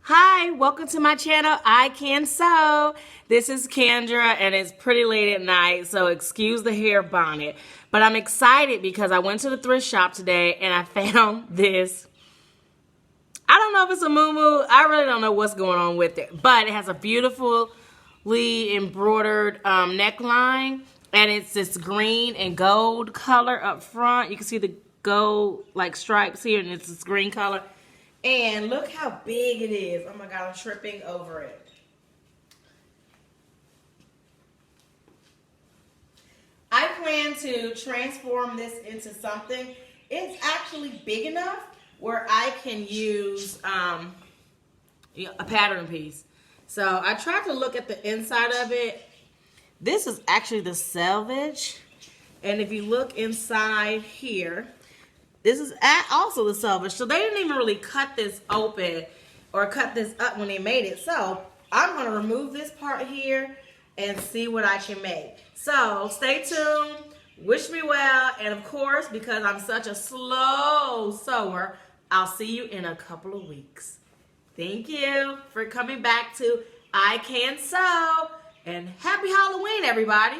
Hi, welcome to my channel, I Can Sew. This is Kendra and it's pretty late at night, so excuse the hair bonnet. But I'm excited because I went to the thrift shop today and I found this. I don't know if it's a muumuu. I really don't know what's going on with it. But it has a beautifully embroidered neckline. And it's this green and gold color up front. You can see the gold like stripes here and it's this green color. And look how big it is. Oh my God, I'm tripping over it. I plan to transform this into something. It's actually big enough where I can use a pattern piece. So I tried to look at the inside of it. This is actually the selvage. And if you look inside here, this is also the selvage. So they didn't even really cut this open or cut this up when they made it. So I'm going to remove this part here and see what I can make. So stay tuned. Wish me well. And of course, because I'm such a slow sewer, I'll see you in a couple of weeks. Thank you for coming back to I Can Sew. And happy Halloween, everybody.